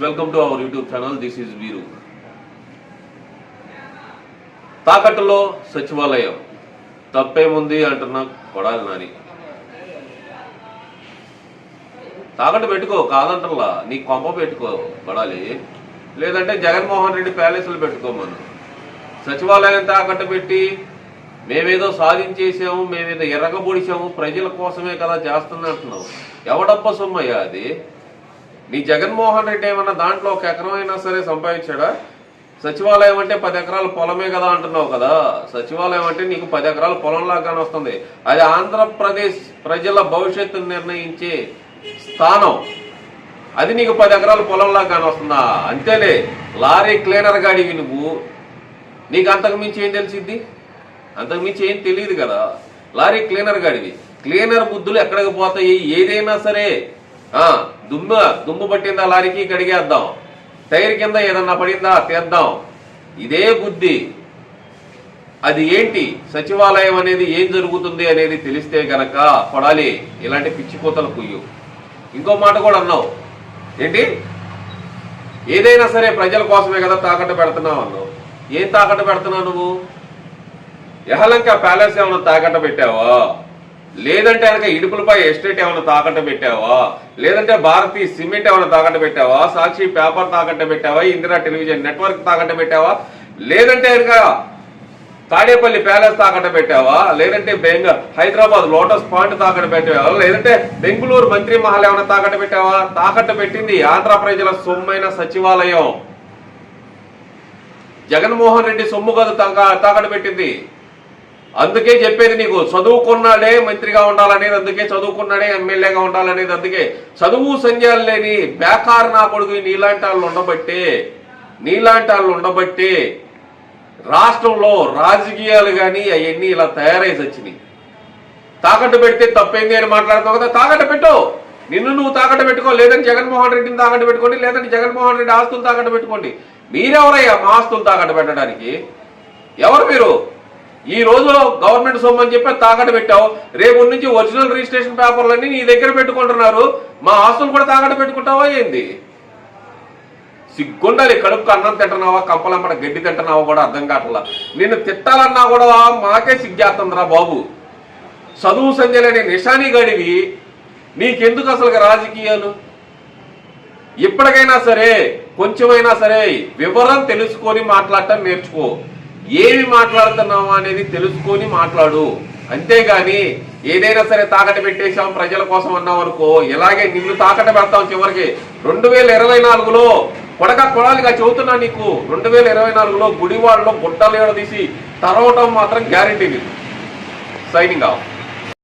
Welcome to our YouTube channel. This is వీరు. తాకట్టులో సచివాలయం తప్పేముంది అంటున్నా కొడాలి నాని. తాకట్టు పెట్టుకో, కాదంటల్లా, నీ కొంప పెట్టుకో కొడాలి. లేదంటే జగన్మోహన్ రెడ్డి ప్యాలెస్లు పెట్టుకోమను. సచివాలయం తాకట్టు పెట్టి మేమేదో సాధించేసాము, మేమేదో ఎర్రగబొడిచాము, ప్రజల కోసమే కదా చేస్తున్నా అంటున్నావు. ఎవడప్ప సొమ్మయ్యా అది? నీ జగన్మోహన్ రెడ్డి ఏమన్నా దాంట్లో ఒక ఎకరం అయినా సరే సంపాదించాడా? సచివాలయం అంటే 10 ఎకరాల పొలమే కదా అంటున్నావు కదా. సచివాలయం అంటే నీకు 10 ఎకరాల పొలంలాగానే వస్తుంది. అది ఆంధ్రప్రదేశ్ ప్రజల భవిష్యత్తును నిర్ణయించే స్థానం. అది నీకు 10 ఎకరాల పొలంలాగానే వస్తుందా? అంతేలే, లారీ క్లీనర్ గాడివి నువ్వు. నీకు అంతకుమించి ఏం తెలిసిద్ది? అంతకుమించి ఏం తెలియదు కదా. Lorry cleaner గాడివి. క్లీనర్ బుద్ధులు ఎక్కడికి పోతాయి? ఏదైనా సరే దుమ్ము పట్టిందా లారీకి కడిగేద్దాం, టైర్ కింద ఏదన్నా పడిందా తీద్దాం, ఇదే బుద్ధి. అది ఏంటి సచివాలయం అనేది, ఏం జరుగుతుంది అనేది తెలిస్తే గనక కొడాలి ఇలాంటి పిచ్చి కూతలు కుయ్యు. ఇంకో మాట కూడా అన్నావు ఏంటి, ఏదైనా సరే ప్రజల కోసమే కదా తాకట్టు పెడుతున్నావు అన్నావు. ఏం తాకట్టు పెడుతున్నావు నువ్వు? యహలంక ప్యాలెస్ ఏమైనా తాకట్టు పెట్టావా? లేదంటే కనుక ఇడుపులపై ఎస్టేట్ ఏమైనా తాకట్టు పెట్టావా? లేదంటే భారతీ సిమెంట్ ఏమైనా తాకట్టు పెట్టావా? సాక్షి పేపర్ తాకట్టు పెట్టావా? ఇందిరా టెలివిజన్ నెట్వర్క్ తాకట్టు పెట్టావా? లేదంటే కనుక తాడేపల్లి ప్యాలెస్ తాకట్టు పెట్టావా? లేదంటే హైదరాబాద్ లోటస్ పాయింట్ తాకట్టు పెట్టావా? లేదంటే బెంగళూరు మంత్రి మహల్ ఏమైనా తాకట్టు పెట్టావా? తాకట్టు పెట్టింది ఆంధ్ర ప్రజల సొమ్మైన సచివాలయం. జగన్మోహన్ రెడ్డి సొమ్ము కాదు తాకట్టు పెట్టింది. అందుకే చెప్పేది నీకు, చదువుకున్నాడే మంత్రిగా ఉండాలనేది, అందుకే చదువుకున్నాడే ఎమ్మెల్యేగా ఉండాలనేది, అందుకే చదువు సంధ్యాలు లేని బేకారు నా కొడుకు నీలాంటి వాళ్ళు ఉండబట్టే రాష్ట్రంలో రాజకీయాలు కానీ అవన్నీ ఇలా తయారై వచ్చినాయి. తాకట్టు పెడితే తప్పేంది అని మాట్లాడుతావు కదా, తాకట్టు పెట్టు. నిన్ను నువ్వు తాకట్టు పెట్టుకో, లేదంటే జగన్మోహన్ రెడ్డిని తాకట్టు పెట్టుకోండి, లేదంటే జగన్మోహన్ రెడ్డి ఆస్తులు తాకట్టు పెట్టుకోండి. మీరెవరయ్యా మా ఆస్తులు తాకట్టు పెట్టడానికి? ఎవరు మీరు? ఈ రోజు గవర్నమెంట్ సొమ్ము అని చెప్పి తాకట్టు పెట్టావు, రేపు నుంచి ఒరిజినల్ రిజిస్ట్రేషన్ పేపర్లన్నీ నీ దగ్గర పెట్టుకుంటున్నారు. మా ఆస్తులు కూడా తాకట్టు పెట్టుకుంటావా ఏంది? సిగ్గుండాలి. కడుపుకు అన్నం తింటున్నావా, కంపలమ్మడ గడ్డి తింటున్నావా కూడా అర్థం కావట్లా. నిన్ను తిట్టాలన్నా కూడా మాకే సిగ్గేస్తుందిరా బాబు. చదువు సంజయలేని నిషానీ గడివి, నీకెందుకు అసలు రాజకీయాలు? ఇప్పటికైనా సరే కొంచెమైనా సరే వివరం తెలుసుకొని మాట్లాడటం నేర్చుకో. ఏమి మాట్లాడుతున్నావా అనేది తెలుసుకొని మాట్లాడు. అంతేగాని ఏదైనా సరే తాకట్టు పెట్టేశాం ప్రజల కోసం అన్నావు అనుకో, ఇలాగే నిన్ను తాకట్టు పెడతాం చివరికి. 2024లో కొడాలిగా చెబుతున్నా నీకు, 2024లో గుడివాడలో గుట్టలు తీసి తరవటం మాత్రం గ్యారెంటీ. Signing off.